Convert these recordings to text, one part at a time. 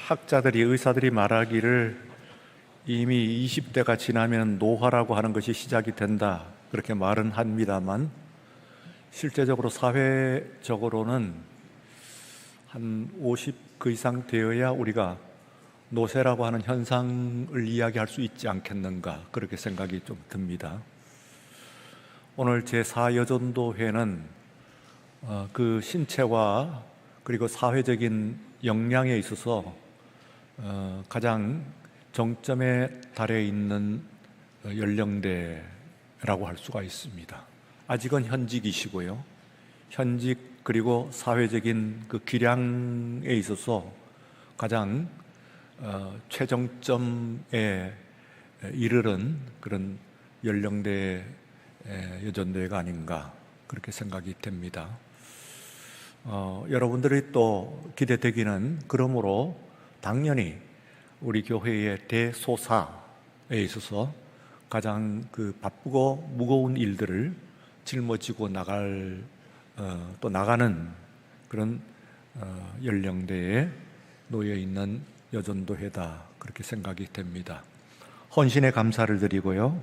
학자들이 의사들이 말하기를 이미 20대가 지나면 노화라고 하는 것이 시작이 된다 그렇게 말은 합니다만 실제적으로 사회적으로는 한 50 그 이상 되어야 우리가 노쇠라고 하는 현상을 이야기할 수 있지 않겠는가 그렇게 생각이 좀 듭니다. 오늘 제4여전도회는 그 신체와 그리고 사회적인 역량에 있어서 가장 정점에 달해 있는 연령대라고 할 수가 있습니다. 아직은 현직이시고요. 현직 그리고 사회적인 그 기량에 있어서 가장 최정점에 이르는 그런 연령대 여전대가 아닌가 그렇게 생각이 됩니다. 여러분들이 또 기대되기는 그러므로 당연히 우리 교회의 대소사에 있어서 가장 그 바쁘고 무거운 일들을 짊어지고 또 나가는 그런 연령대에 놓여 있는 여전도회다 그렇게 생각이 됩니다. 헌신에 감사를 드리고요.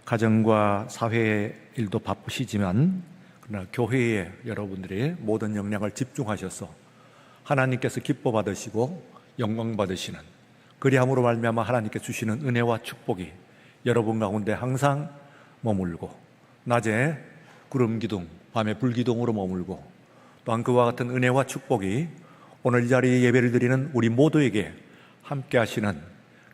가정과 사회의 일도 바쁘시지만 그러나 교회에 여러분들의 모든 역량을 집중하셔서 하나님께서 기뻐 받으시고 영광 받으시는 그리함으로 말미암아 하나님께 주시는 은혜와 축복이 여러분 가운데 항상 머물고 낮에 구름 기둥, 밤에 불 기둥으로 머물고 또한 그와 같은 은혜와 축복이 오늘 이 자리에 예배를 드리는 우리 모두에게 함께 하시는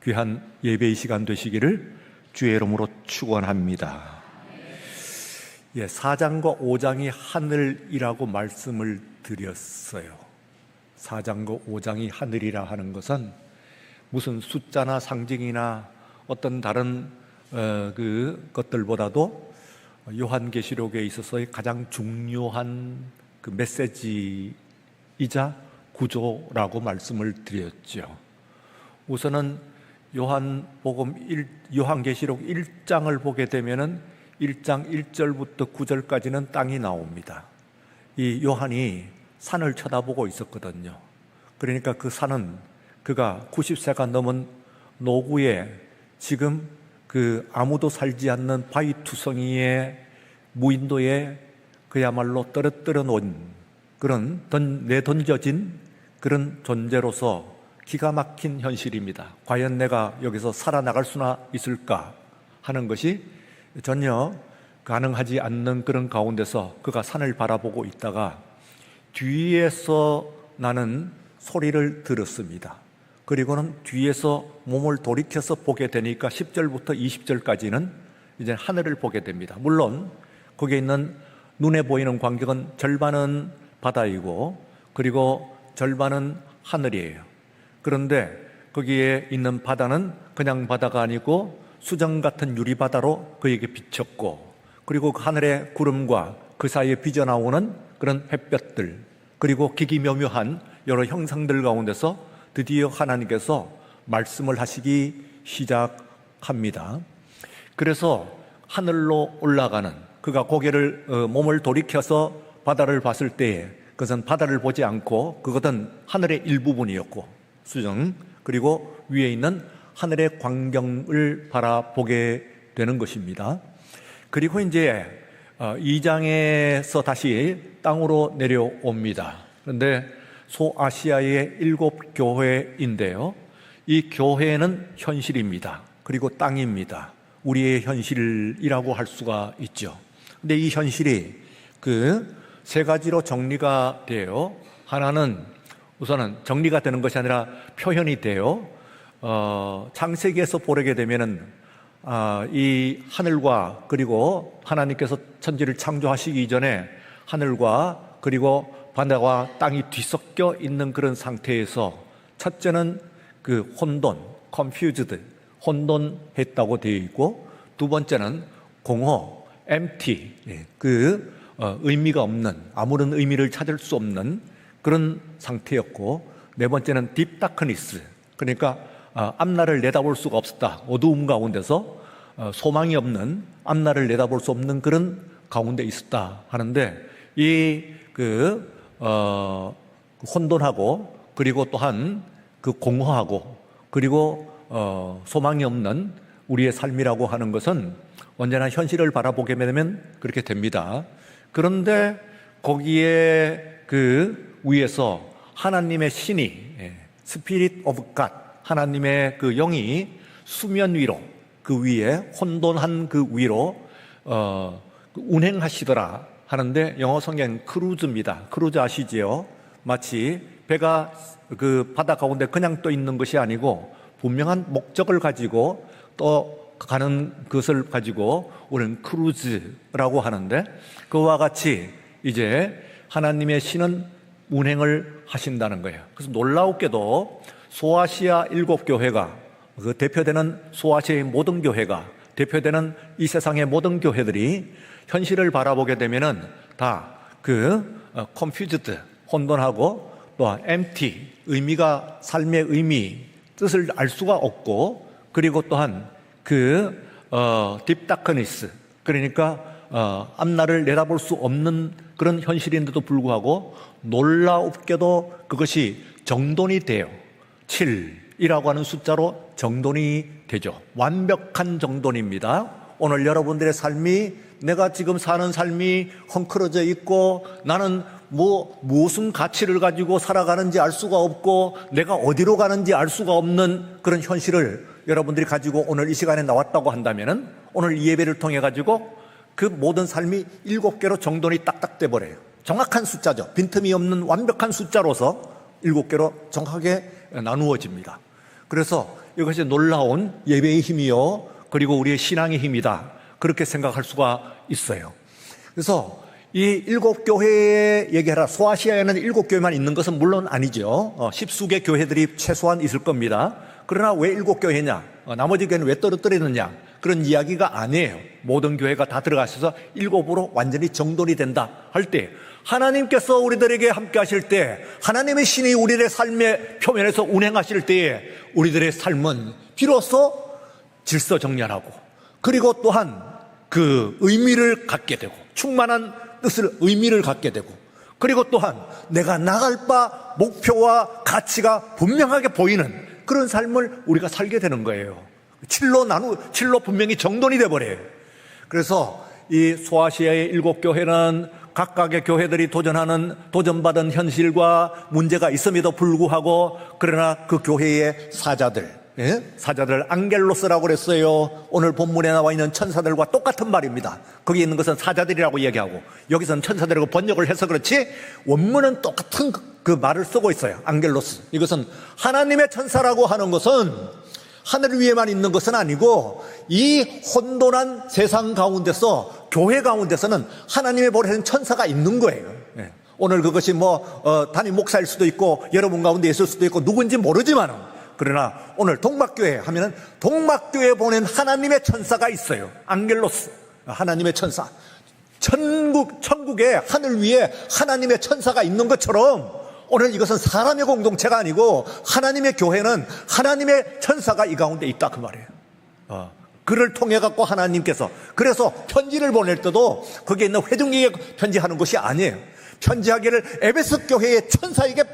귀한 예배의 시간 되시기를 주의 이름으로 축원합니다. 4장과 5장이 하늘이라고 말씀을 드렸어요. 4장과 5장이 하늘이라 하는 것은 무슨 숫자나 상징이나 어떤 다른 그 것들보다도 요한계시록에 있어서의 가장 중요한 그 메시지이자 구조라고 말씀을 드렸죠. 우선은 요한계시록 1장을 보게 되면은 1장 1절부터 9절까지는 땅이 나옵니다. 이 요한이 산을 쳐다보고 있었거든요. 그러니까 그 산은 그가 90세가 넘은 노구에 지금 그 아무도 살지 않는 바위투성이의 무인도에 그야말로 떨어뜨려 놓은 그런 내던져진 그런 존재로서 기가 막힌 현실입니다. 과연 내가 여기서 살아나갈 수나 있을까 하는 것이 전혀 가능하지 않는 그런 가운데서 그가 산을 바라보고 있다가 뒤에서 나는 소리를 들었습니다. 그리고는 뒤에서 몸을 돌이켜서 보게 되니까 10절부터 20절까지는 이제 하늘을 보게 됩니다. 물론 거기에 있는 눈에 보이는 광경은 절반은 바다이고 그리고 절반은 하늘이에요. 그런데 거기에 있는 바다는 그냥 바다가 아니고 수정 같은 유리바다로 그에게 비쳤고 그리고 그 하늘의 구름과 그 사이에 빚어나오는 그런 햇볕들 그리고 기기묘묘한 여러 형상들 가운데서 드디어 하나님께서 말씀을 하시기 시작합니다. 그래서 하늘로 올라가는 그가 고개를 몸을 돌이켜서 바다를 봤을 때에 그것은 바다를 보지 않고 그것은 하늘의 일부분이었고 수정 그리고 위에 있는 하늘의 광경을 바라보게 되는 것입니다. 그리고 이제 2장에서 다시 땅으로 내려옵니다. 그런데 소아시아의 7교회인데요. 이 교회는 현실입니다. 그리고 땅입니다. 우리의 현실이라고 할 수가 있죠. 근데 이 현실이 그 세 가지로 정리가 돼요. 하나는 우선은 정리가 되는 것이 아니라 표현이 돼요. 창세기에서 보게 되면은 이 하늘과 그리고 하나님께서 천지를 창조하시기 이전에 하늘과 그리고 바다와 땅이 뒤섞여 있는 그런 상태에서 첫째는 그 혼돈, confused, 혼돈했다고 되어 있고 두 번째는 공허, empty, 의미가 없는 아무런 의미를 찾을 수 없는 그런 상태였고 네 번째는 deep darkness, 그러니까 앞날을 내다볼 수가 없었다. 어두움 가운데서 소망이 없는 앞날을 내다볼 수 없는 그런 가운데 있었다 하는데 이 혼돈하고 그리고 또한 그 공허하고 그리고 소망이 없는 우리의 삶이라고 하는 것은 언제나 현실을 바라보게 되면 그렇게 됩니다. 그런데 거기에 그 위에서 하나님의 신이 스피릿 오브 갓, 하나님의 그 영이 수면 위로, 그 위에 혼돈한 그 위로 운행하시더라 하는데, 영어 성경 크루즈입니다. 크루즈 아시지요? 마치 배가 그 바다 가운데 그냥 떠 있는 것이 아니고 분명한 목적을 가지고 또 가는 것을 가지고 우리는 크루즈라고 하는데, 그와 같이 이제 하나님의 신은 운행을 하신다는 거예요. 그래서 놀라웠게도 소아시아 7교회가, 그 대표되는 소아시아의 모든 교회가, 대표되는 이 세상의 모든 교회들이 현실을 바라보게 되면은 다 그 confused, 혼돈하고 또 empty, 의미가, 삶의 의미, 뜻을 알 수가 없고, 그리고 또한 그 deep darkness, 그러니까 앞날을 내다볼 수 없는 그런 현실인데도 불구하고 놀랍게도 그것이 정돈이 돼요. 7이라고 하는 숫자로 정돈이 되죠. 완벽한 정돈입니다. 오늘 여러분들의 삶이, 내가 지금 사는 삶이 헝클어져 있고 나는 무슨 가치를 가지고 살아가는지 알 수가 없고 내가 어디로 가는지 알 수가 없는 그런 현실을 여러분들이 가지고 오늘 이 시간에 나왔다고 한다면은, 오늘 이 예배를 통해 가지고 그 모든 삶이 7개로 정돈이 딱딱 돼 버려요. 정확한 숫자죠. 빈틈이 없는 완벽한 숫자로서 7개로 정확하게 나누어집니다. 그래서 이것이 놀라운 예배의 힘이요, 그리고 우리의 신앙의 힘이다, 그렇게 생각할 수가 있어요. 그래서 이 7교회에 얘기하라, 소아시아에는 7교회만 있는 것은 물론 아니죠. 10수개 교회들이 최소한 있을 겁니다. 그러나 왜 7교회냐, 나머지 교회는 왜 떨어뜨리느냐, 그런 이야기가 아니에요. 모든 교회가 다 들어가셔서 7으로 완전히 정돈이 된다 할 때, 하나님께서 우리들에게 함께 하실 때, 하나님의 신이 우리들의 삶의 표면에서 운행하실 때에 우리들의 삶은 비로소 질서정연하고, 그리고 또한 그 의미를 갖게 되고, 충만한 뜻을, 의미를 갖게 되고, 그리고 또한 내가 나갈 바 목표와 가치가 분명하게 보이는 그런 삶을 우리가 살게 되는 거예요. 7로 분명히 정돈이 돼버려요. 그래서 이 소아시아의 7교회는 각각의 교회들이 도전받은 현실과 문제가 있음에도 불구하고, 그러나 그 교회의 사자들 앙겔로스라고 그랬어요. 오늘 본문에 나와 있는 천사들과 똑같은 말입니다. 거기 있는 것은 사자들이라고 얘기하고 여기서는 천사들이라고 번역을 해서 그렇지, 원문은 똑같은 그 말을 쓰고 있어요. 앙겔로스, 이것은 하나님의 천사라고 하는 것은 하늘 위에만 있는 것은 아니고, 이 혼돈한 세상 가운데서, 교회 가운데서는 하나님의 보내신 천사가 있는 거예요. 오늘 그것이 담임 목사일 수도 있고 여러분 가운데 있을 수도 있고 누군지 모르지만, 그러나 오늘 동막교회 하면은 동막교회에 보낸 하나님의 천사가 있어요. 앙겔로스, 하나님의 천사. 천국의 하늘 위에 하나님의 천사가 있는 것처럼, 오늘 이것은 사람의 공동체가 아니고 하나님의 교회는 하나님의 천사가 이 가운데 있다, 그 말이에요. 그를 통해 갖고 하나님께서, 그래서 편지를 보낼 때도 거기에 있는 회중에게 편지하는 것이 아니에요. 편지하기를 에베소 교회의 천사에게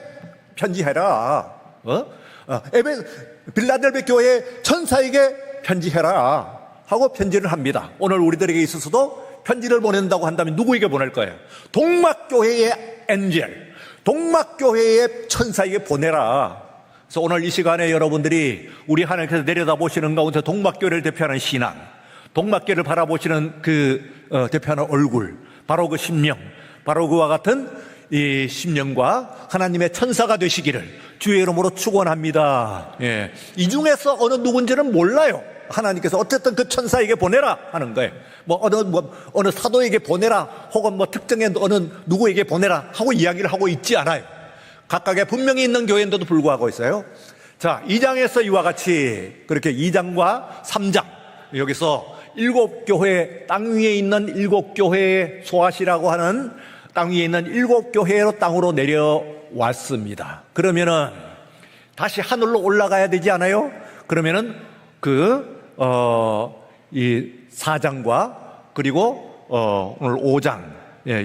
편지해라. 빌라델베 교회의 천사에게 편지해라 하고 편지를 합니다. 오늘 우리들에게 있어서도 편지를 보낸다고 한다면 누구에게 보낼 거예요? 동막교회의 엔젤, 동막교회의 천사에게 보내라. 그래서 오늘 이 시간에 여러분들이 우리 하나님께서 내려다보시는 가운데 동막교회를 대표하는 신앙, 동막교회를 바라보시는 대표하는 얼굴, 바로 그 심령, 바로 그와 같은 이 심령과 하나님의 천사가 되시기를 주의 이름으로 축원합니다. 이 중에서 어느 누군지는 몰라요. 하나님께서 어쨌든 그 천사에게 보내라 하는 거예요. 어느 사도에게 보내라, 혹은 특정의 어느 누구에게 보내라 하고 이야기를 하고 있지 않아요. 각각의 분명히 있는 교회인데도 불구하고 있어요. 자, 2장에서 이와 같이 그렇게 2장과 3장, 여기서 7교회, 땅 위에 있는 7교회의 소아시라고 하는 땅 위에 있는 7교회로 땅으로 내려왔습니다. 그러면은 다시 하늘로 올라가야 되지 않아요? 그러면은 이 4장과 그리고 오늘 5장,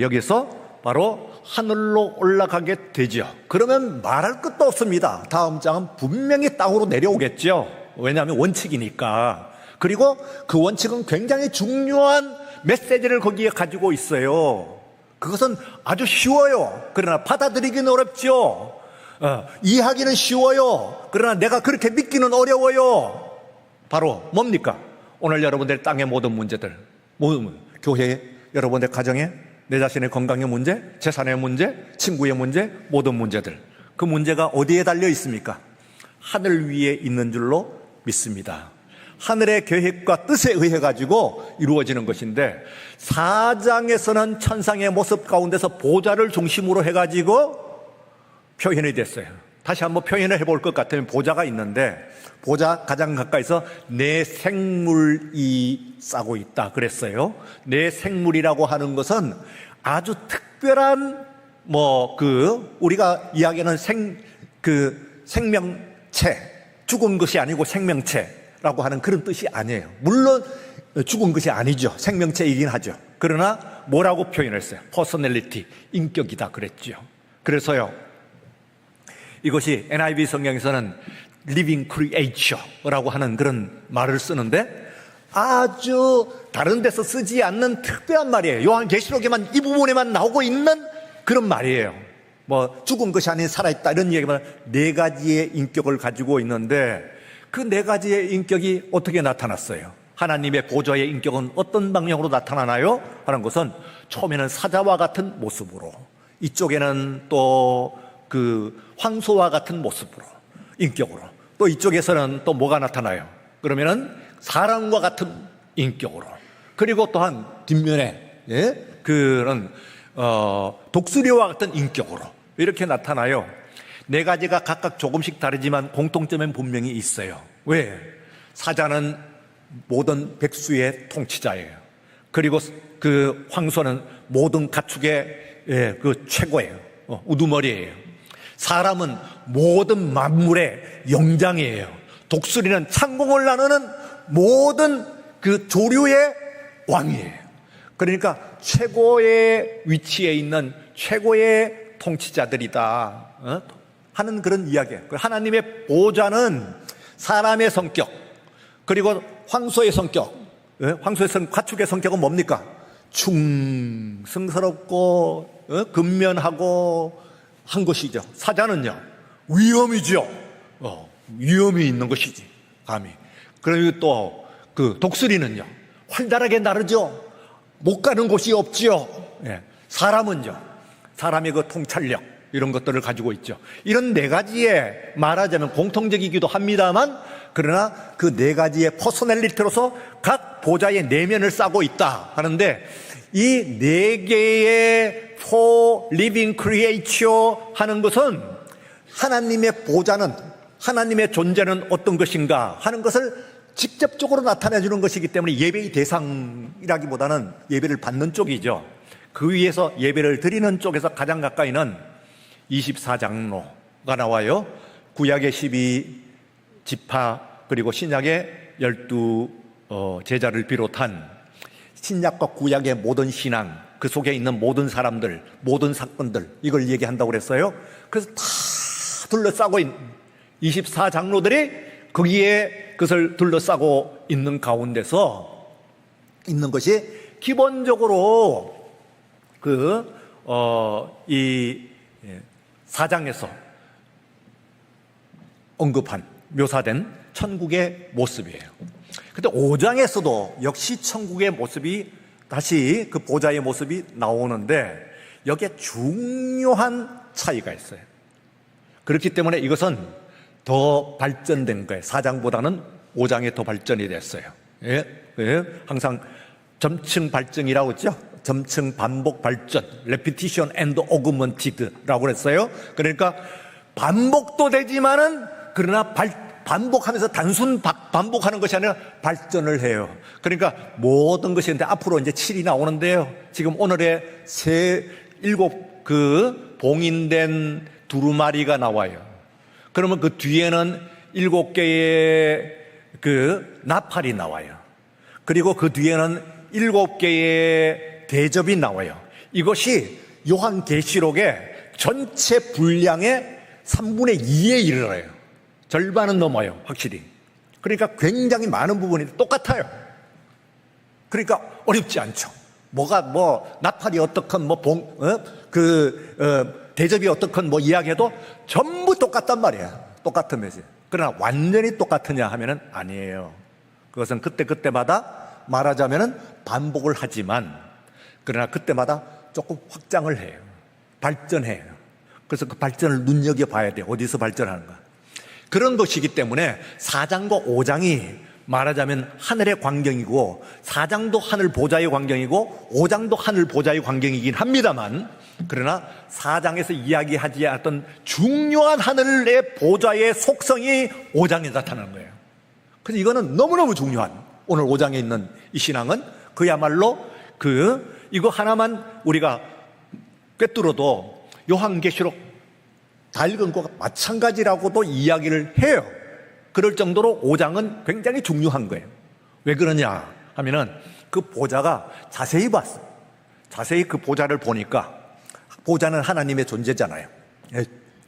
여기서 바로 하늘로 올라가게 되죠. 그러면 말할 것도 없습니다. 다음 장은 분명히 땅으로 내려오겠죠. 왜냐하면 원칙이니까. 그리고 그 원칙은 굉장히 중요한 메시지를 거기에 가지고 있어요. 그것은 아주 쉬워요. 그러나 받아들이기는 어렵죠. 이해하기는 쉬워요. 그러나 내가 그렇게 믿기는 어려워요. 바로 뭡니까? 오늘 여러분들 땅의 모든 문제들, 교회, 여러분들 가정에, 내 자신의 건강의 문제, 재산의 문제, 친구의 문제, 모든 문제들, 그 문제가 어디에 달려 있습니까? 하늘 위에 있는 줄로 믿습니다. 하늘의 계획과 뜻에 의해 가지고 이루어지는 것인데, 4장에서는 천상의 모습 가운데서 보좌를 중심으로 해가지고 표현이 됐어요. 다시 한번 표현을 해볼 것 같으면 보좌가 있는데, 보좌 가장 가까이서 내 생물이 싸고 있다 그랬어요. 내 생물이라고 하는 것은 아주 특별한 우리가 이야기하는 생명체, 죽은 것이 아니고 생명체라고 하는 그런 뜻이 아니에요. 물론 죽은 것이 아니죠. 생명체이긴 하죠. 그러나 뭐라고 표현했어요? 퍼스널리티, 인격이다 그랬죠. 그래서요, 이것이 NIV 성경에서는 living creature라고 하는 그런 말을 쓰는데, 아주 다른 데서 쓰지 않는 특별한 말이에요. 요한계시록에만 이 부분에만 나오고 있는 그런 말이에요. 죽은 것이 아닌 살아있다 이런 얘기만, 네 가지의 인격을 가지고 있는데, 그 네 가지의 인격이 어떻게 나타났어요? 하나님의 보좌의 인격은 어떤 방향으로 나타나나요? 하는 것은 처음에는 사자와 같은 모습으로, 이쪽에는 또 황소와 같은 모습으로, 인격으로, 또 이쪽에서는 또 뭐가 나타나요? 그러면은 사람과 같은 인격으로, 그리고 또한 뒷면에 그런 독수리와 같은 인격으로 이렇게 나타나요. 네 가지가 각각 조금씩 다르지만 공통점은 분명히 있어요. 왜? 사자는 모든 백수의 통치자예요. 그리고 그 황소는 모든 가축의 그 최고예요. 우두머리예요. 사람은 모든 만물의 영장이에요. 독수리는 창공을 나누는 모든 그 조류의 왕이에요. 그러니까 최고의 위치에 있는 최고의 통치자들이다 하는 그런 이야기예요. 하나님의 보좌는 사람의 성격, 그리고 황소의 성격, 가축의 성격은 뭡니까? 충성스럽고 근면하고 한 것이죠. 사자는요, 위험이죠. 위험이 있는 것이지, 감히. 그리고 또 그 독수리는요, 활달하게 나르죠. 못 가는 곳이 없죠. 사람은요, 사람의 그 통찰력, 이런 것들을 가지고 있죠. 이런 네 가지의 말하자면 공통적이기도 합니다만, 그러나 그 네 가지의 퍼스널리티로서 각 보좌의 내면을 싸고 있다 하는데, 이 네 개의 for living creature 하는 것은 하나님의 보좌는, 하나님의 존재는 어떤 것인가 하는 것을 직접적으로 나타내 주는 것이기 때문에 예배의 대상이라기보다는 예배를 받는 쪽이죠. 그 위에서 예배를 드리는 쪽에서 가장 가까이는 24장로가 나와요. 구약의 12지파 그리고 신약의 12 제자를 비롯한 신약과 구약의 모든 신앙, 그 속에 있는 모든 사람들, 모든 사건들, 이걸 얘기한다고 그랬어요. 그래서 다 둘러싸고 있는 24장로들이 거기에 그것을 둘러싸고 있는 가운데서 있는 것이 기본적으로 이 4장에서 언급한, 묘사된 천국의 모습이에요. 근데 5장에서도 역시 천국의 모습이, 다시 그 보좌의 모습이 나오는데, 여기에 중요한 차이가 있어요. 그렇기 때문에 이것은 더 발전된 거예요. 4장보다는 5장에 더 발전이 됐어요. 항상 점층 발전이라고 했죠. 점층 반복 발전, repetition and augmented라고 그랬어요. 그러니까 반복도 되지만은, 그러나 반복하면서 단순 반복하는 것이 아니라 발전을 해요. 그러니까 모든 것이 있는데, 앞으로 이제 7이 나오는데요. 지금 오늘의 7 봉인된 두루마리가 나와요. 그러면 그 뒤에는 7개의 그 나팔이 나와요. 그리고 그 뒤에는 7개의 대접이 나와요. 이것이 요한계시록의 전체 분량의 3분의 2에 이르러요. 절반은 넘어요, 확실히. 그러니까 굉장히 많은 부분이 똑같아요. 그러니까 어렵지 않죠. 나팔이 어떻건, 대접이 어떻건 이야기해도 전부 똑같단 말이에요. 똑같은 메시지. 그러나 완전히 똑같으냐 하면은 아니에요. 그것은 그때마다 말하자면은 반복을 하지만, 그러나 그때마다 조금 확장을 해요. 발전해요. 그래서 그 발전을 눈여겨봐야 돼요. 어디서 발전하는가. 그런 것이기 때문에 4장과 5장이 말하자면 하늘의 광경이고, 4장도 하늘 보좌의 광경이고 5장도 하늘 보좌의 광경이긴 합니다만, 그러나 4장에서 이야기하지 않았던 중요한 하늘의 보좌의 속성이 5장에 나타나는 거예요. 그래서 이거는 너무너무 중요한, 오늘 5장에 있는 이 신앙은 그야말로 이거 하나만 우리가 꿰뚫어도 요한계시록 다 읽은 것과 마찬가지라고도 이야기를 해요. 그럴 정도로 5장은 굉장히 중요한 거예요. 왜 그러냐 하면은 그 보좌가 자세히 봤어요. 자세히 그 보좌를 보니까, 보좌는 하나님의 존재잖아요.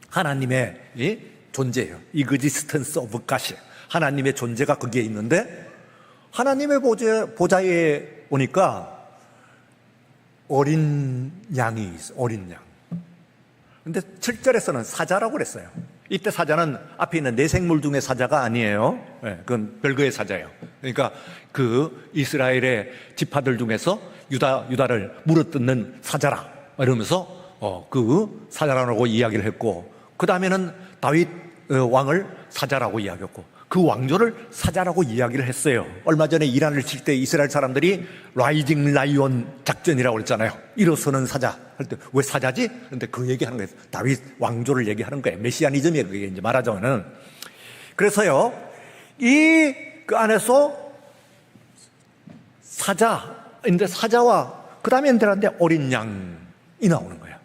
하나님의 존재예요. Existence of God. 하나님의 존재가 거기에 있는데, 하나님의 보좌에 오니까 어린 양이 있어. 어린 양. 근데 7절에서는 사자라고 그랬어요. 이때 사자는 앞에 있는 네 생물 중에 사자가 아니에요. 그건 별거의 사자예요. 그러니까 그 이스라엘의 지파들 중에서 유다를 물어뜯는 사자라 이러면서 그 사자라고 이야기를 했고, 그 다음에는 다윗 왕을 사자라고 이야기했고, 그 왕조를 사자라고 이야기를 했어요. 얼마 전에 이란을 칠 때 이스라엘 사람들이 라이징 라이온 작전이라고 그랬잖아요. 일어서는 사자 할 때 왜 사자지? 그런데 그 얘기하는 거예요. 다윗 왕조를 얘기하는 거예요. 메시아니즘이에요. 그게 이제 말하자면은. 그래서요, 그 안에서 사자인데, 사자와 그 다음에 들었는데 어린 양이 나오는 거예요.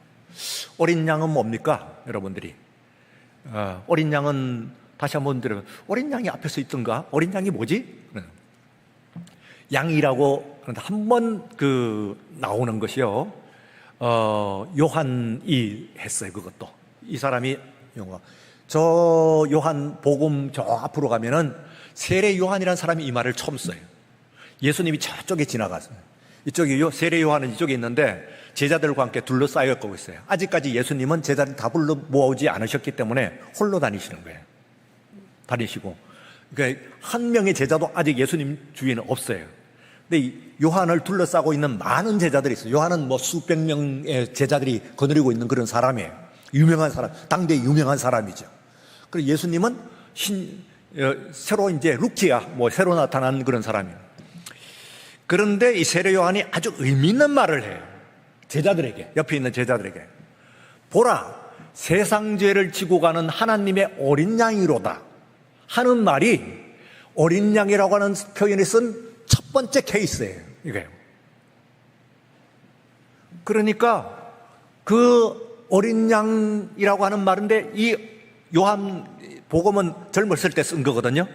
어린 양은 뭡니까, 여러분들이? 어린 양은 다시 한번 들어요. 어린 양이 앞에서 있던가? 어린 양이 뭐지? 양이라고 한번 나오는 것이요. 요한이 했어요. 그것도. 이 사람이 저 요한 복음 저 앞으로 가면은 세례 요한이라는 사람이 이 말을 처음 써요. 예수님이 저쪽에 지나갔어요. 이쪽에 세례 요한은 이쪽에 있는데 제자들과 함께 둘러싸여 가고 있어요. 아직까지 예수님은 제자들 다 불러 모아오지 않으셨기 때문에 홀로 다니시는 거예요. 다니시고, 그러니까 한 명의 제자도 아직 예수님 주위에는 없어요. 근데 이 요한을 둘러싸고 있는 많은 제자들이 있어요. 요한은 수백 명의 제자들이 거느리고 있는 그런 사람이에요. 유명한 사람, 당대 유명한 사람이죠. 그리고 예수님은 새로 이제 루키야, 새로 나타난 그런 사람이에요. 그런데 이 세례 요한이 아주 의미 있는 말을 해요. 제자들에게, 옆에 있는 제자들에게. 보라, 세상 죄를 지고 가는 하나님의 어린 양이로다 하는 말이, 어린 양이라고 하는 표현이 쓴 첫 번째 케이스예요. 이거예요. 그러니까 그 어린 양이라고 하는 말인데, 이 요한 복음은 젊었을 때 쓴 거거든요.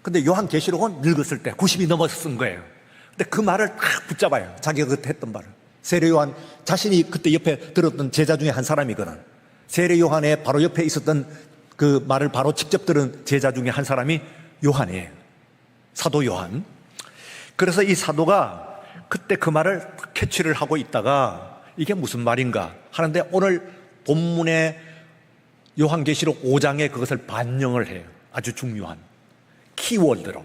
근데 요한 계시록은 늙었을 때 90이 넘어서 쓴 거예요. 근데 그 말을 딱 붙잡아요. 자기가 그때 했던 말을. 세례 요한 자신이 그때 옆에 들었던 제자 중에 한 사람이거든. 세례 요한의 바로 옆에 있었던 그 말을 바로 직접 들은 제자 중에 한 사람이 요한이에요. 사도 요한. 그래서 이 사도가 그때 그 말을 캐치를 하고 있다가 이게 무슨 말인가 하는데, 오늘 본문의 요한계시록 5장에 그것을 반영을 해요. 아주 중요한 키워드로.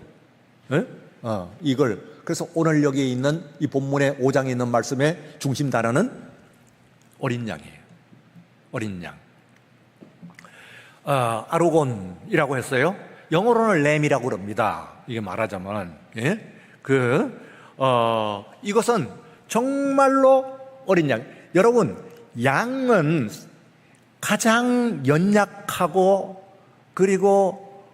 이걸. 그래서 오늘 여기에 있는 이 본문의 5장에 있는 말씀의 중심 단어는 어린 양이에요. 어린 양. 아로곤이라고 했어요. 영어로는 램이라고 그럽니다. 이게 말하자면, 이것은 정말로 어린 양. 여러분, 양은 가장 연약하고, 그리고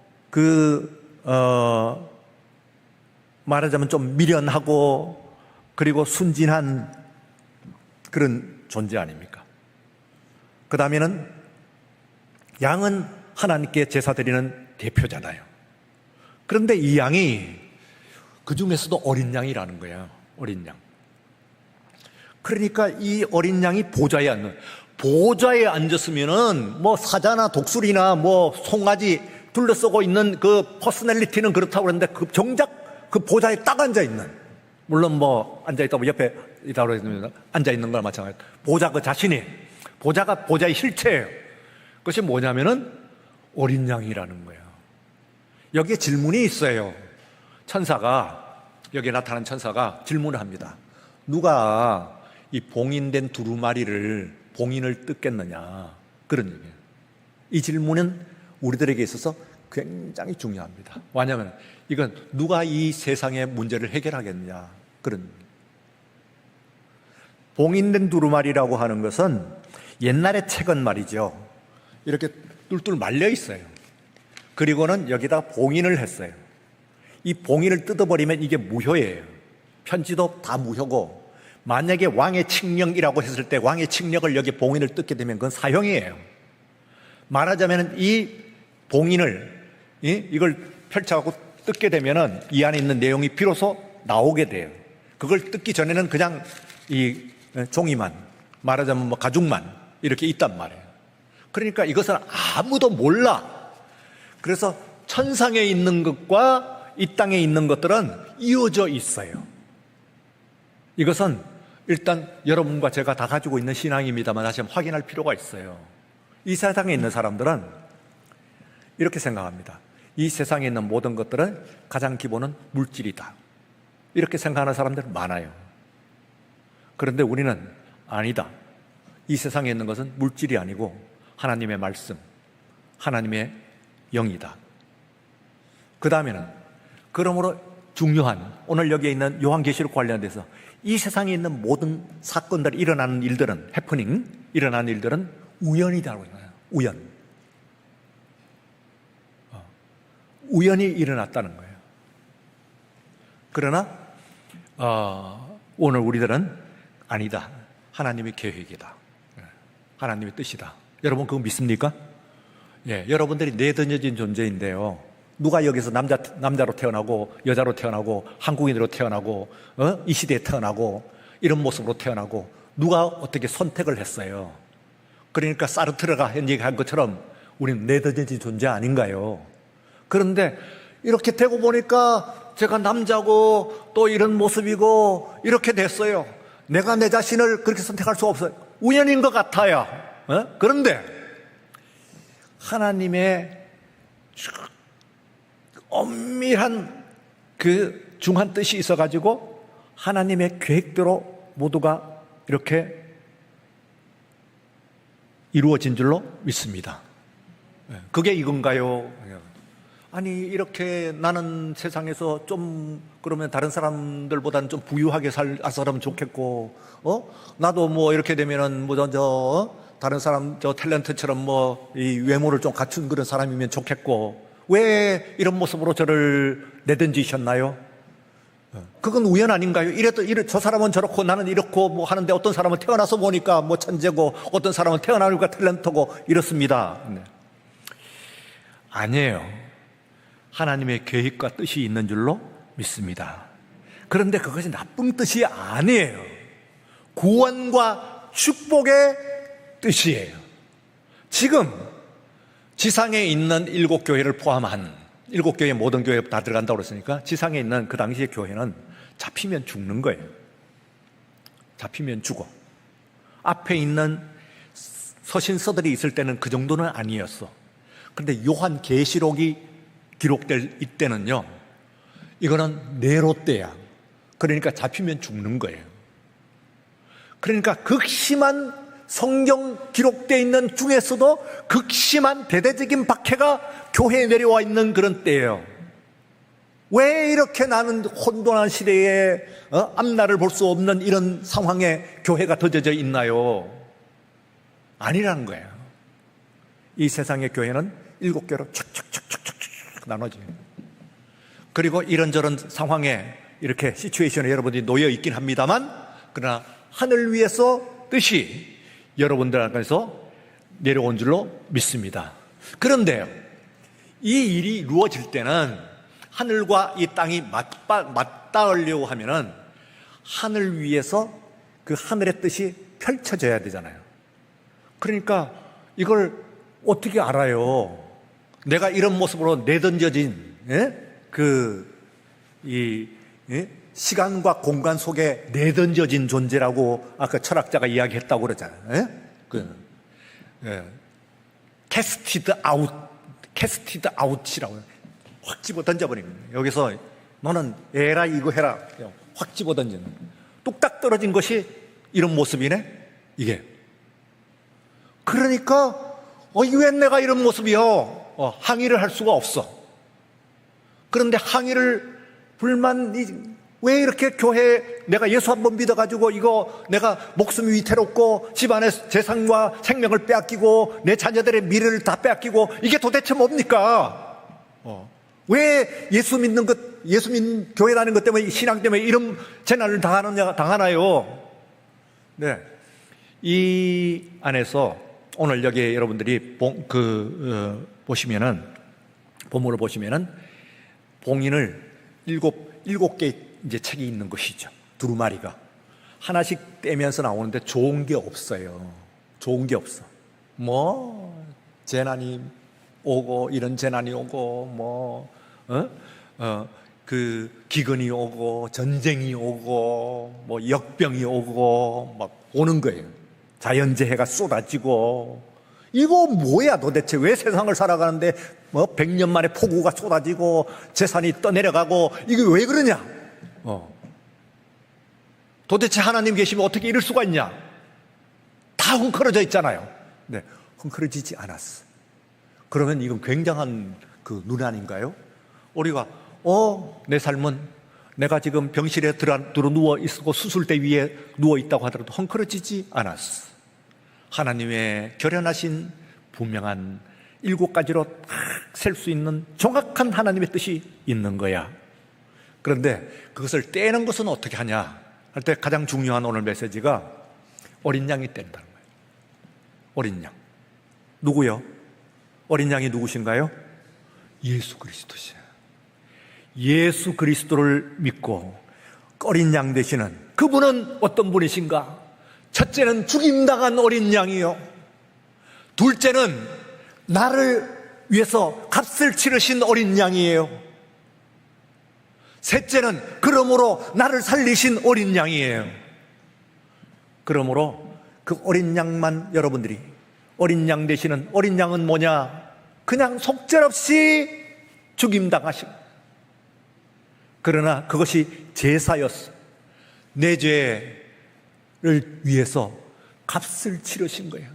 말하자면 좀 미련하고, 그리고 순진한 그런 존재 아닙니까? 그 다음에는 양은 하나님께 제사 드리는 대표잖아요. 그런데 이 양이 그 중에서도 어린 양이라는 거예요. 어린 양. 그러니까 이 어린 양이 보좌에 앉았으면은 뭐 사자나 독수리나 뭐 송아지 둘러싸고 있는 그 퍼스널리티는 그렇다고 그러는데 그 정작 그 보좌에 딱 앉아 있는, 물론 뭐 앉아 있다고 옆에 있다고 그러면 앉아 있는 거나 마찬가지. 보좌 그 자신이, 보좌가 보좌의 실체예요. 그것이 뭐냐면은 어린 양이라는 거예요. 여기에 질문이 있어요. 천사가, 여기에 나타난 천사가 질문을 합니다. 누가 이 봉인된 두루마리를, 봉인을 뜯겠느냐, 그런 얘기예요. 이 질문은 우리들에게 있어서 굉장히 중요합니다. 왜냐하면 이건 누가 이 세상의 문제를 해결하겠느냐, 그런. 봉인된 두루마리라고 하는 것은 옛날의 책은 말이죠, 이렇게 뚫뚫 말려 있어요. 그리고는 여기다 봉인을 했어요. 이 봉인을 뜯어버리면 이게 무효예요. 편지도 다 무효고, 만약에 왕의 칙령이라고 했을 때 왕의 칙령을 여기 봉인을 뜯게 되면 그건 사형이에요. 말하자면 이 봉인을, 이걸 펼쳐갖고 뜯게 되면은 이 안에 있는 내용이 비로소 나오게 돼요. 그걸 뜯기 전에는 그냥 이 종이만, 말하자면 뭐 가죽만 이렇게 있단 말이에요. 그러니까 이것은 아무도 몰라. 그래서 천상에 있는 것과 이 땅에 있는 것들은 이어져 있어요. 이것은 일단 여러분과 제가 다 가지고 있는 신앙입니다만 다시 한번 확인할 필요가 있어요. 이 세상에 있는 사람들은 이렇게 생각합니다. 이 세상에 있는 모든 것들은 가장 기본은 물질이다, 이렇게 생각하는 사람들 많아요. 그런데 우리는 아니다. 이 세상에 있는 것은 물질이 아니고 하나님의 말씀, 하나님의 영이다. 그 다음에는 그러므로 중요한, 오늘 여기에 있는 요한계시록 관련돼서 이 세상에 있는 모든 사건들, 일어나는 일들은, 해프닝, 일어나는 일들은 우연이라고 해요. 우연히 일어났다는 거예요. 그러나 오늘 우리들은 아니다. 하나님의 계획이다. 하나님의 뜻이다. 여러분 그거 믿습니까? 예, 여러분들이 내던져진 존재인데요. 누가 여기서 남자로 태어나고 여자로 태어나고 한국인으로 태어나고 이 시대에 태어나고 이런 모습으로 태어나고 누가 어떻게 선택을 했어요? 그러니까 사르트르가 얘기한 것처럼 우리는 내던져진 존재 아닌가요? 그런데 이렇게 되고 보니까 제가 남자고 또 이런 모습이고 이렇게 됐어요. 내가 내 자신을 그렇게 선택할 수 없어요. 우연인 것 같아요. 그런데 하나님의 엄밀한 그 중한 뜻이 있어가지고 하나님의 계획대로 모두가 이렇게 이루어진 줄로 믿습니다. 그게 이건가요? 아니 이렇게 나는 세상에서 좀 그러면 다른 사람들보다는 좀 부유하게 살았으면 좋겠고, 나도 뭐 이렇게 되면은 뭐 다른 사람 탤런트처럼 뭐 이 외모를 좀 갖춘 그런 사람이면 좋겠고, 왜 이런 모습으로 저를 내던지셨나요? 그건 우연 아닌가요? 저 사람은 저렇고 나는 이렇고 뭐 하는데 어떤 사람은 태어나서 보니까 뭐 천재고 어떤 사람은 태어나니까 탤런트고 이렇습니다. 네. 아니에요. 하나님의 계획과 뜻이 있는 줄로 믿습니다. 그런데 그것이 나쁜 뜻이 아니에요. 구원과 축복의 뜻이에요. 지금 지상에 있는 7교회를 포함한 7교회 모든 교회 다 들어간다고 그랬으니까 지상에 있는 그 당시의 교회는 잡히면 죽는 거예요. 잡히면 죽어. 앞에 있는 서신서들이 있을 때는 그 정도는 아니었어. 그런데 요한계시록이 기록될 이때는요, 이거는 네로 때야. 그러니까 잡히면 죽는 거예요. 그러니까 극심한 성경 기록되어 있는 중에서도 극심한 대대적인 박해가 교회에 내려와 있는 그런 때예요. 왜 이렇게 나는 혼돈한 시대에 앞날을 볼 수 없는 이런 상황에 교회가 던져져 있나요? 아니라는 거예요. 이 세상의 교회는 7교회로 착착착착착 나눠져요. 그리고 이런저런 상황에 이렇게 시츄에이션에 여러분들이 놓여 있긴 합니다만, 그러나 하늘 위에서 뜻이 여러분들 안에서 내려온 줄로 믿습니다. 그런데 이 일이 이루어질 때는 하늘과 이 땅이 맞닿으려고 하면은 하늘 위에서 그 하늘의 뜻이 펼쳐져야 되잖아요. 그러니까 이걸 어떻게 알아요? 내가 이런 모습으로 내던져진 시간과 공간 속에 내던져진 존재라고 아까 철학자가 이야기했다고 그러잖아요. 캐스티드 아웃이라고 확 집어 던져버립니다. 여기서 너는 에라 이거 해라 확 집어 던지는, 뚝딱 떨어진 것이 이런 모습이네 이게. 그러니까 왜 내가 이런 모습이요? 항의를 할 수가 없어. 그런데 항의를 왜 이렇게 교회에 내가 예수 한번 믿어가지고 이거 내가 목숨이 위태롭고 집안의 재산과 생명을 빼앗기고 내 자녀들의 미래를 다 빼앗기고 이게 도대체 뭡니까? 왜 예수 믿는 교회 다니는 것 때문에, 신앙 때문에 이런 재난을 당하나요? 네. 이 안에서 오늘 여기 여러분들이 본문을 보시면은 봉인을 일곱 개 이제 책이 있는 것이죠. 두루마리가 하나씩 떼면서 나오는데 좋은 게 없어요. 좋은 게 없어. 재난이 오고, 이런 재난이 오고, 기근이 오고, 전쟁이 오고, 역병이 오고, 막 오는 거예요. 자연재해가 쏟아지고. 이거 뭐야 도대체? 왜 세상을 살아가는데 100년 만에 폭우가 쏟아지고 재산이 떠내려가고, 이게 왜 그러냐? 도대체 하나님 계시면 어떻게 이럴 수가 있냐? 다 헝클어져 있잖아요. 네, 헝클어지지 않았어. 그러면 이건 굉장한 눈 아닌가요? 우리가 내 삶은 내가 지금 병실에 들어 누워 있고 수술대 위에 누워 있다고 하더라도 헝클어지지 않았어. 하나님의 결연하신 분명한 7가지로 셀 수 있는 정확한 하나님의 뜻이 있는 거야. 그런데 그것을 떼는 것은 어떻게 하냐 할 때 가장 중요한 오늘 메시지가 어린 양이 뗀다는 거예요. 어린 양. 누구요? 어린 양이 누구신가요? 예수 그리스도시야. 예수 그리스도를 믿고 어린 양 되시는 그분은 어떤 분이신가? 첫째는 죽임당한 어린 양이요, 둘째는 나를 위해서 값을 치르신 어린 양이에요, 셋째는 그러므로 나를 살리신 어린 양이에요. 그러므로 그 어린 양만 여러분들이, 어린 양 되시는 어린 양은 뭐냐? 그냥 속절없이 죽임당하신, 그러나 그것이 제사였어. 내 죄를 위해서 값을 치르신 거예요.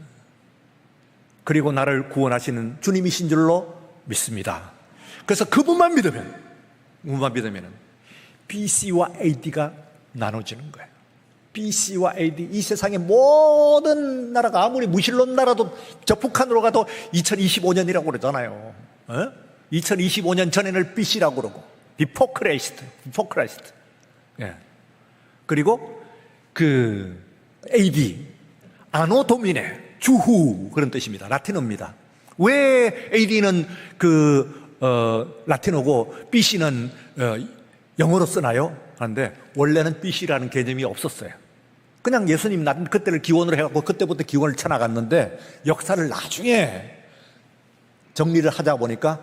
그리고 나를 구원하시는 주님이신 줄로 믿습니다. 그래서 그분만 믿으면 BC와 AD가 나눠지는 거예요. BC와 AD, 이 세상의 모든 나라가, 아무리 무신론 나라도 저 북한으로 가도 2025년이라고 그러잖아요. 2025년 전에는 BC라고 그러고, Before Christ. 예. 그리고 AD, 아노 도미네, 주후, 그런 뜻입니다. 라틴어입니다. 왜 AD는 라틴어고 BC는 영어로 쓰나요? 하는데 원래는 BC라는 개념이 없었어요. 그냥 예수님 그때를 기원으로 해갖고 그때부터 기원을 쳐나갔는데, 역사를 나중에 정리를 하자 보니까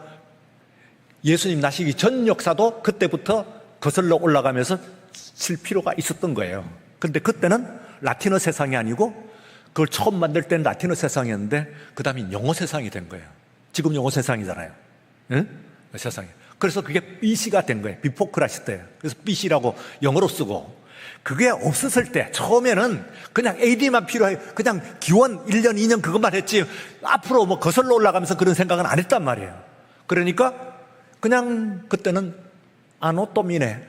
예수님 나시기 전 역사도 그때부터 거슬러 올라가면서 칠 필요가 있었던 거예요. 근데 그때는 라틴어 세상이 아니고, 그걸 처음 만들 때는 라틴어 세상이었는데 그 다음에 영어 세상이 된 거예요. 지금 영어 세상이잖아요. 응? 세상이. 그래서 그게 BC가 된 거예요. 비포크라시트예요. 그래서 BC라고 영어로 쓰고, 그게 없었을 때 처음에는 그냥 AD만 필요해, 그냥 기원 1년 2년 그것만 했지 앞으로 거슬러 올라가면서 그런 생각은 안 했단 말이에요. 그러니까 그냥 그때는 아노 도미네,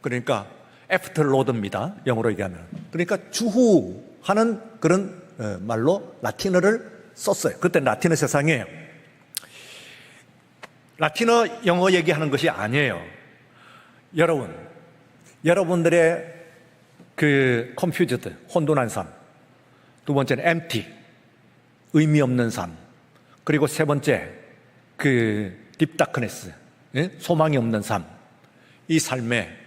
그러니까 애프터 로드입니다, 영어로 얘기하면. 그러니까 주후 하는 그런 말로 라틴어를 썼어요. 그때는 라틴어 세상이에요. 라틴어 영어 얘기하는 것이 아니에요. 여러분들의 confused, 혼돈한 삶, 두 번째는 empty, 의미 없는 삶, 그리고 세 번째 deep darkness, 소망이 없는 삶, 이 삶에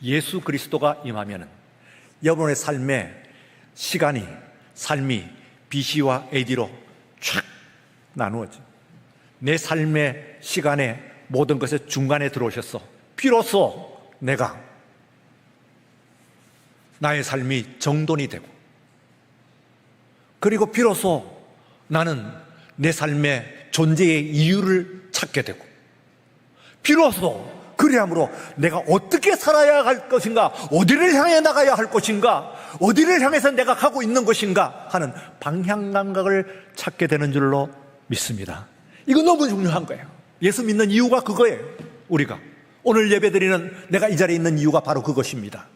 예수 그리스도가 임하면은 여러분의 삶의 시간이, 삶이 BC와 AD로 쫙 나누어져. 내 삶의 시간에 모든 것의 중간에 들어오셨어. 비로소 내가 나의 삶이 정돈이 되고, 그리고 비로소 나는 내 삶의 존재의 이유를 찾게 되고, 비로소 그리함으로 내가 어떻게 살아야 할 것인가, 어디를 향해 나가야 할 것인가, 어디를 향해서 내가 가고 있는 것인가 하는 방향 감각을 찾게 되는 줄로 믿습니다. 이거 너무 중요한 거예요. 예수 믿는 이유가 그거예요. 우리가 오늘 예배드리는 내가 이 자리에 있는 이유가 바로 그것입니다.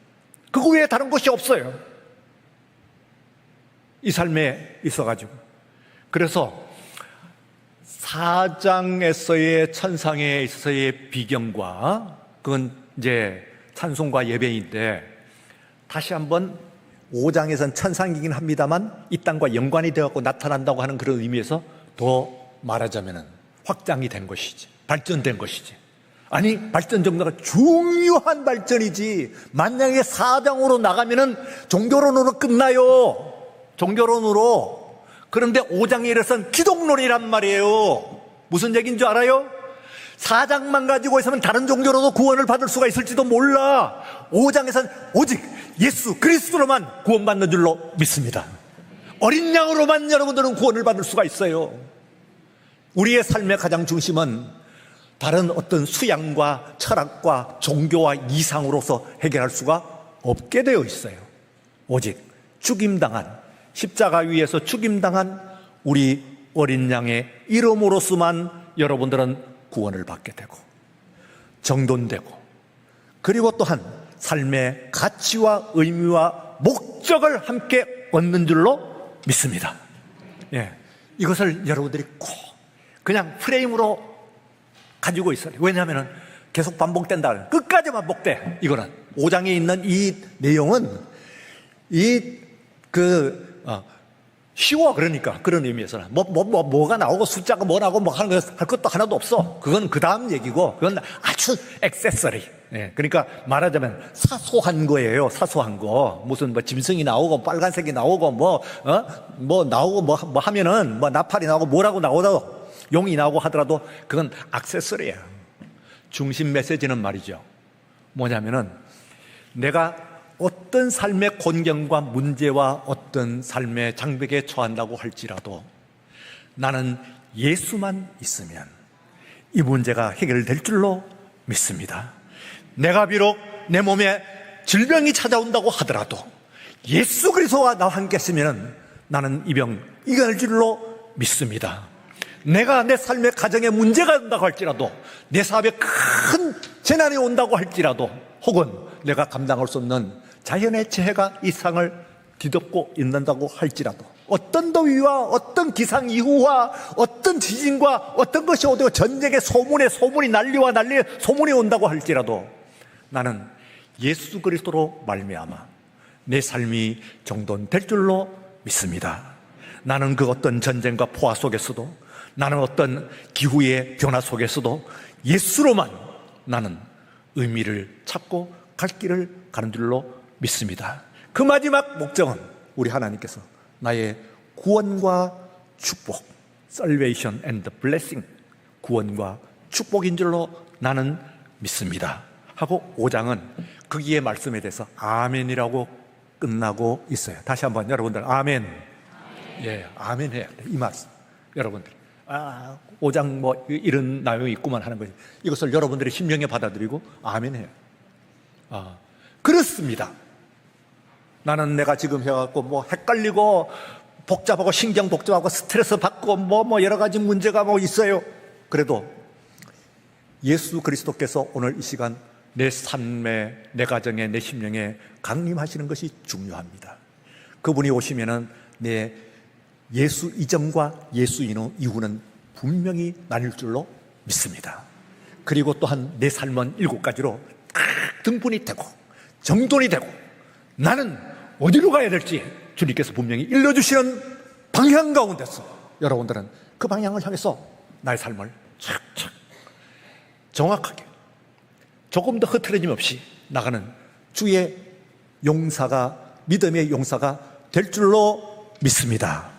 그거 외에 다른 것이 없어요. 이 삶에 있어가지고. 그래서 사장에서의 천상에 있어서의 비경과, 그건 이제 찬송과 예배인데, 다시 한번 5장에서는 천상이긴 합니다만 이 땅과 연관이 되어서 나타난다고 하는 그런 의미에서 더 말하자면 확장이 된 것이지, 발전된 것이지. 아니, 발전 정도가 중요한 발전이지. 만약에 4장으로 나가면은 종교론으로 끝나요. 종교론으로. 그런데 5장에 이르러서는 기독론이란 말이에요. 무슨 얘기인 줄 알아요? 4장만 가지고 있으면 다른 종교로도 구원을 받을 수가 있을지도 몰라. 5장에서는 오직 예수 그리스도로만 구원받는 줄로 믿습니다. 어린 양으로만 여러분들은 구원을 받을 수가 있어요. 우리의 삶의 가장 중심은 다른 어떤 수양과 철학과 종교와 이상으로서 해결할 수가 없게 되어 있어요. 오직 죽임당한, 십자가 위에서 죽임당한 우리 어린 양의 이름으로서만 여러분들은 구원을 받게 되고 정돈되고, 그리고 또한 삶의 가치와 의미와 목적을 함께 얻는 줄로 믿습니다. 예, 이것을 여러분들이 꼭 그냥 프레임으로 가지고 있어요. 왜냐하면 계속 반복된다. 끝까지 반복돼. 이거는 5장에 있는 이 내용은 쉬워. 그러니까 그런 의미에서는 뭐가 나오고 숫자가 뭐 나오고 뭐 하는 거 할 것도 하나도 없어. 그건 그 다음 얘기고, 그건 아주 액세서리. 예, 그러니까 말하자면 사소한 거예요. 사소한 거. 무슨 뭐 짐승이 나오고 빨간색이 나오고 뭐 나오고 뭐 하면은 뭐 나팔이 나오고 뭐라고 나오도 용이 나오고 하더라도 그건 액세서리예요. 중심 메시지는 말이죠. 뭐냐면은 내가 어떤 삶의 곤경과 문제와 어떤 삶의 장벽에 처한다고 할지라도 나는 예수만 있으면 이 문제가 해결될 줄로 믿습니다. 내가 비록 내 몸에 질병이 찾아온다고 하더라도 예수 그리스도와 나와 함께 있으면 나는 이 병 이겨낼 줄로 믿습니다. 내가 내 삶의 가정에 문제가 온다고 할지라도, 내 사업에 큰 재난이 온다고 할지라도, 혹은 내가 감당할 수 없는 자연의 재해가 이 세상을 뒤덮고 있는다고 할지라도, 어떤 더위와 어떤 기상 이후와 어떤 지진과 어떤 것이 오고 전쟁의 소문이 난리와 난리의 소문이 온다고 할지라도 나는 예수 그리스도로 말미암아 내 삶이 정돈될 줄로 믿습니다. 나는 그 어떤 전쟁과 포화 속에서도, 나는 어떤 기후의 변화 속에서도 예수로만 나는 의미를 찾고 갈 길을 가는 줄로 믿습니다. 그 마지막 목적은 우리 하나님께서 나의 구원과 축복, salvation and blessing, 구원과 축복인 줄로 나는 믿습니다 하고 5장은 거기에 말씀에 대해서 아멘이라고 끝나고 있어요. 다시 한번 여러분들 아멘. 예, 아멘 해야 돼. 이 말씀 여러분들 5장 뭐 이런 내용이 있구만 하는 거지. 이것을 여러분들이 심령에 받아들이고 아멘 해요. 그렇습니다. 나는 내가 지금 해갖고 뭐 헷갈리고 복잡하고 신경 복잡하고 스트레스 받고 뭐 여러 가지 문제가 뭐 있어요. 그래도 예수 그리스도께서 오늘 이 시간 내 삶에, 내 가정에, 내 심령에 강림하시는 것이 중요합니다. 그분이 오시면은 내 예수 이전과 예수 이후는 분명히 나뉠 줄로 믿습니다. 그리고 또한 내 삶은 7가지로 등분이 되고 정돈이 되고 나는 어디로 가야 될지 주님께서 분명히 일러주시는 방향 가운데서 여러분들은 그 방향을 향해서 나의 삶을 착착 정확하게 조금 더 흐트러짐 없이 나가는 주의 용사가 믿음의 용사가 될 줄로 믿습니다.